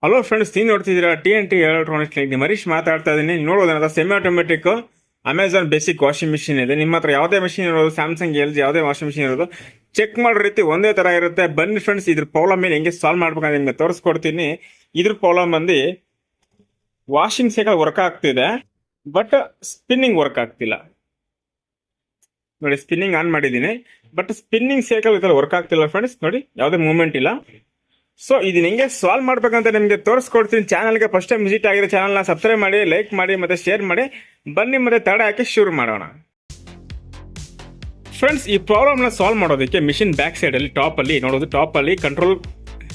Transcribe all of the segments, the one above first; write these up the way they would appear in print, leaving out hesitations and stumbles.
Hello friends, ನೀವು ನೋಡ್ತಿದ್ದೀರಾ TNT electronics clinic. Mareesh ಮಾತಾಡ್ತಾ ಇದ್ದೀನಿ. ನೋಡೋದಂತ semi automatic Amazon basic washing machine ಇದೆ. ನಿಮ್ಮ ಹತ್ರ ಯಾವುದೇ ಮಿಷಿನ್ ಇರೋದು, ಸ್ಯಾಮ್ಸಂಗ್ LG ಯಾವುದೇ ವಾಷಿಂಗ್ ಮಿಷಿನ್ ಇರೋದು, ಚೆಕ್ ಮಾಡೋ ರೀತಿ ಒಂದೇ ಥರ ಇರುತ್ತೆ. ಬನ್ನಿ ಫ್ರೆಂಡ್ಸ್, ಇದ್ರ ಪ್ರಾಬ್ಲಮ್ ಏನು ಹೆಂಗೆ ಸಾಲ್ವ್ ಮಾಡ್ಬೇಕಂತ ನಿಮಗೆ ತೋರಿಸ್ಕೊಡ್ತೀನಿ. ಇದ್ರ ಪ್ರಾಬ್ಲಮ್ ಬಂದು ವಾಷಿಂಗ್ ಸೈಕಲ್ ವರ್ಕ್ ಆಗ್ತಿದೆ, ಬಟ್ ಸ್ಪಿನ್ನಿಂಗ್ ವರ್ಕ್ ಆಗ್ತಿಲ್ಲ. ನೋಡಿ, ಸ್ಪಿನ್ನಿಂಗ್ ಆನ್ ಮಾಡಿದ್ದೀನಿ, ಬಟ್ ಸ್ಪಿನ್ನಿಂಗ್ ಸೈಕಲ್ ಇದರಲ್ಲಿ ವರ್ಕ್ ಆಗ್ತಿಲ್ಲ ಫ್ರೆಂಡ್ಸ್. ನೋಡಿ, ಯಾವುದೇ ಮೂವ್ಮೆಂಟ್ ಇಲ್ಲ. ಸೊ ಇದನ್ನ ಹೆಂಗೆ ಸಾಲ್ವ್ ಮಾಡ್ಬೇಕಂತ ನಿಮಗೆ ತೋರಿಸ್ಕೊಡ್ತೀನಿ. ಚಾನಲ್ಗೆ ಫಸ್ಟ್ ಟೈಮ್ ವಿಸಿಟ್ ಆಗಿದೆ, ಚಾನಲ್ನ ಸಬ್ಸ್ಕ್ರೈಬ್ ಮಾಡಿ, ಲೈಕ್ ಮಾಡಿ ಮತ್ತೆ ಶೇರ್ ಮಾಡಿ. ಬನ್ನಿ ಮತ್ತೆ ತಡ ಹಾಕಿ ಶುರು ಮಾಡೋಣ. ಫ್ರೆಂಡ್ಸ್, ಈ ಪ್ರಾಬ್ಲಮ್ನ ಸಾಲ್ವ್ ಮಾಡೋದಕ್ಕೆ ಮಿಷಿನ್ ಬ್ಯಾಕ್ ಸೈಡಲ್ಲಿ ಟಾಪಲ್ಲಿ ನೋಡೋದು, ಟಾಪಲ್ಲಿ ಕಂಟ್ರೋಲ್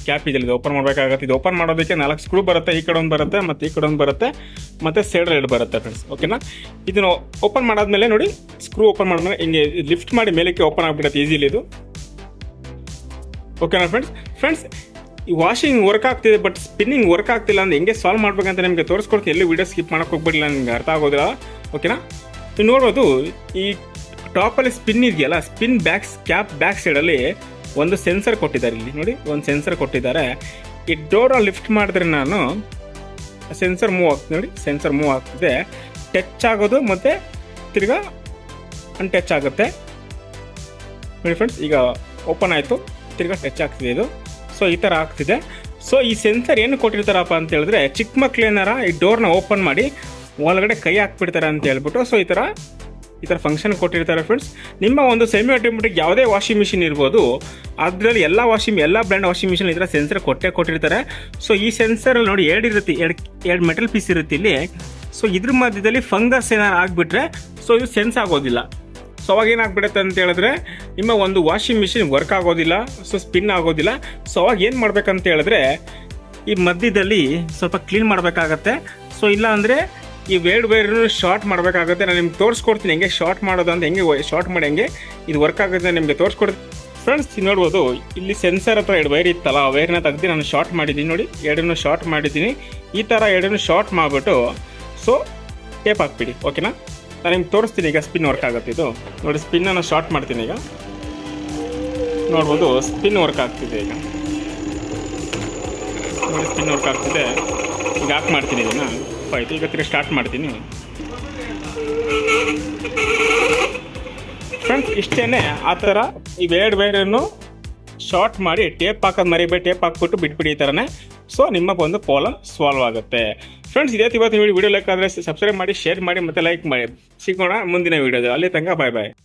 ಕ್ಯಾಪ್ ಇದೆ, ಓಪನ್ ಮಾಡಬೇಕಾಗುತ್ತೆ. ಇದು ಓಪನ್ ಮಾಡೋದಕ್ಕೆ 4 ಸ್ಕ್ರೂ ಬರುತ್ತೆ. ಈ ಕಡೆ ಒಂದು ಬರುತ್ತೆ, ಮತ್ತು ಈ ಕಡೆ ಒಂದು ಬರುತ್ತೆ, ಮತ್ತು ಸೈಡಲ್ಲಿ 2 ಬರುತ್ತೆ ಫ್ರೆಂಡ್ಸ್. ಓಕೆನಾ? ಇದನ್ನು ಓಪನ್ ಮಾಡಾದ್ಮೇಲೆ ನೋಡಿ, ಸ್ಕ್ರೂ ಓಪನ್ ಮಾಡಿದ್ಮೇಲೆ ಹಿಂಗೆ ಲಿಫ್ಟ್ ಮಾಡಿ ಮೇಲಕ್ಕೆ ಓಪನ್ ಆಗಿಬಿಡುತ್ತೆ ಈಸಿಲಿ ಇದು. ಓಕೆನಾ ಫ್ರೆಂಡ್ಸ್, ಈ ವಾಷಿಂಗ್ ವರ್ಕ್ ಆಗ್ತಿದೆ, ಬಟ್ ಸ್ಪಿನ್ನಿಂಗ್ ವರ್ಕ್ ಆಗ್ತಿಲ್ಲ ಅಂದ್ರೆ ಹೆಂಗೆ ಸಾಲ್ವ್ ಮಾಡ್ಬೇಕಂತ ನಿಮಗೆ ತೋರಿಸ್ಕೊಡ್ತೀನಿ. ಎಲ್ಲಿ ವಿಡಿಯೋ ಸ್ಕಿಪ್ ಮಾಡೋಕೆ ಹೋಗ್ಬಿಡಲಿಲ್ಲ, ನಿಮ್ಗೆ ಅರ್ಥ ಆಗೋದಿಲ್ಲ. ಓಕೆನಾ? ನೀವು ನೋಡ್ಬೋದು, ಈ ಟಾಪಲ್ಲಿ ಸ್ಪಿನ್ ಇದೆಯಲ್ಲ, ಸ್ಪಿನ್ ಬ್ಯಾಕ್ ಸೈಡಲ್ಲಿ ಒಂದು ಸೆನ್ಸರ್ ಕೊಟ್ಟಿದ್ದಾರೆ. ಇಲ್ಲಿ ನೋಡಿ, ಒಂದು ಸೆನ್ಸರ್ ಕೊಟ್ಟಿದ್ದಾರೆ. ಈ ಡೋರ್ ಲಿಫ್ಟ್ ಮಾಡಿದ್ರೆ ನಾನು ಸೆನ್ಸರ್ ಮೂವ್ ಆಗ್ತದೆ. ನೋಡಿ, ಸೆನ್ಸರ್ ಮೂವ್ ಆಗ್ತಿದೆ, ಟಚ್ ಆಗೋದು ಮತ್ತು ತಿರ್ಗಾ ಅನ್ಟಚ್ ಆಗುತ್ತೆ. ನೋಡಿ ಫ್ರೆಂಡ್ಸ್, ಈಗ ಓಪನ್ ಆಯಿತು, ತಿರ್ಗಾ ಟಚ್ ಆಗ್ತಿದೆ ಇದು. ಸೊ ಈ ಥರ ಆಗ್ತಿದೆ. ಸೊ ಈ ಸೆನ್ಸರ್ ಏನು ಕೊಟ್ಟಿರ್ತಾರಪ್ಪ ಅಂತ ಹೇಳಿದ್ರೆ, ಚಿಕ್ಕ ಮಕ್ಳು ಏನಾರ ಈ ಡೋರ್ನ ಓಪನ್ ಮಾಡಿ ಒಳಗಡೆ ಕೈ ಹಾಕ್ಬಿಡ್ತಾರೆ ಅಂತ ಹೇಳ್ಬಿಟ್ಟು, ಸೊ ಈ ಥರ ಫಂಕ್ಷನ್ ಕೊಟ್ಟಿರ್ತಾರೆ ಫ್ರೆಂಡ್ಸ್. ನಿಮ್ಮ ಒಂದು ಸೆಮಿ ಆಟೋಮೆಟಿಕ್ ಯಾವುದೇ ವಾಷಿಂಗ್ ಮಿಷಿನ್ ಇರ್ಬೋದು, ಅದರಲ್ಲಿ ಎಲ್ಲ ಬ್ರ್ಯಾಂಡ್ ವಾಷಿಂಗ್ ಮಿಷಿನ್ ಈ ಥರ ಸೆನ್ಸರ್ ಕೊಟ್ಟಿರ್ತಾರೆ. ಸೊ ಈ ಸೆನ್ಸರಲ್ಲಿ ನೋಡಿ, ಎರಡು ಮೆಟಲ್ ಪೀಸ್ ಇರುತ್ತೆ ಇಲ್ಲಿ. ಸೊ ಇದ್ರ ಮಧ್ಯದಲ್ಲಿ ಫಂಗಸ್ ಏನಾರು ಆಗಿಬಿಟ್ರೆ ಸೊ ಇದು ಸೆನ್ಸ್ ಆಗೋದಿಲ್ಲ. ಸೊ ಅವಾಗ ಏನಾಗ್ಬಿಡುತ್ತೆ ಅಂತ ಹೇಳಿದ್ರೆ, ನಿಮ್ಮ ಒಂದು ವಾಷಿಂಗ್ ಮಿಷಿನ್ ವರ್ಕ್ ಆಗೋದಿಲ್ಲ, ಸೊ ಸ್ಪಿನ್ ಆಗೋದಿಲ್ಲ. ಸೊ ಅವಾಗ ಏನು ಮಾಡ್ಬೇಕಂತ ಹೇಳಿದ್ರೆ, ಈ ಮಧ್ಯದಲ್ಲಿ ಸ್ವಲ್ಪ ಕ್ಲೀನ್ ಮಾಡಬೇಕಾಗತ್ತೆ. ಸೊ ಇಲ್ಲ ಅಂದರೆ ಈ ವೈರ್ನು ಶಾರ್ಟ್ ಮಾಡಬೇಕಾಗುತ್ತೆ. ನಾನು ನಿಮ್ಗೆ ತೋರಿಸ್ಕೊಡ್ತೀನಿ ಹೆಂಗೆ ಶಾರ್ಟ್ ಮಾಡೋದು ಅಂತ, ಹೆಂಗೆ ಶಾರ್ಟ್ ಮಾಡಿ ಹೆಂಗೆ ಇದು ವರ್ಕ್ ಆಗುತ್ತೆ ನಿಮಗೆ ತೋರಿಸ್ಕೊಡ್ತೀನಿ ಫ್ರೆಂಡ್ಸ್. ನೋಡ್ಬೋದು, ಇಲ್ಲಿ ಸೆನ್ಸರ್ ಹತ್ರ 2 ವೈರ್ ಇತ್ತಲ್ಲ, ಆ ವೈರ್ನ ತೆಗೆದು ನಾನು ಶಾರ್ಟ್ ಮಾಡಿದ್ದೀನಿ. ನೋಡಿ, 2 ಶಾರ್ಟ್ ಮಾಡಿದ್ದೀನಿ. ಈ ಥರ 2 ಶಾರ್ಟ್ ಮಾಡಿಬಿಟ್ಟು ಸೊ ಟೇಪ್ ಹಾಕ್ಬಿಡಿ. ಓಕೆನಾ? ನಾನು ನಿಮ್ಗೆ ತೋರಿಸ್ತೀನಿ ಈಗ ಸ್ಪಿನ್ ವರ್ಕ್ ಆಗುತ್ತೆ ಇದು. ನೋಡಿ, ಸ್ಪಿನ್ನನ್ನು ಶಾರ್ಟ್ ಮಾಡ್ತೀನಿ ಈಗ. ನೋಡ್ಬೋದು, ಸ್ಪಿನ್ ವರ್ಕ್ ಆಗ್ತಿದೆ ಈಗ. ನೋಡಿ, ಸ್ಪಿನ್ ವರ್ಕ್ ಆಗ್ತಿದೆ. ಈಗ ಆಫ್ ಮಾಡ್ತೀನಿ ಇದನ್ನು. ಆಯಿತು, ಈಗ ತಿರ್ಗಿ ಸ್ಟಾರ್ಟ್ ಮಾಡ್ತೀನಿ ಫ್ರೆಂಡ್ಸ್. ಇಷ್ಟೇ, ಆ ಥರ ಈ ವೈರನ್ನು ಶಾರ್ಟ್ ಮಾಡಿ ಟೇಪ್ ಹಾಕೋದು ಮರಿಬೇಡಿ. ಟೇಪ್ ಹಾಕ್ಬಿಟ್ಟು ಬಿಟ್ಬಿಡಿ ಈ ಥರನೇ. ಸೊ ನಿಮ್ಮ ಒಂದು ಪ್ರಾಬ್ಲಮ್ ಸಾಲ್ವ್ ಆಗುತ್ತೆ ಫ್ರೆಂಡ್ಸ್. ಇದೇ ಇವತ್ತು ವಿಡಿಯೋ ಲೈಕ್ ಆದರೆ ಸಬ್ಸ್ಕ್ರೈಬ್ ಮಾಡಿ, ಶೇರ್ ಮಾಡಿ ಮತ್ತು ಲೈಕ್ ಮಾಡಿ. ಸಿಗೋಣ ಮುಂದಿನ ವಿಡಿಯೋದು. ಅಲ್ಲಿ ತನಕ ಬಾಯ್ ಬಾಯ್.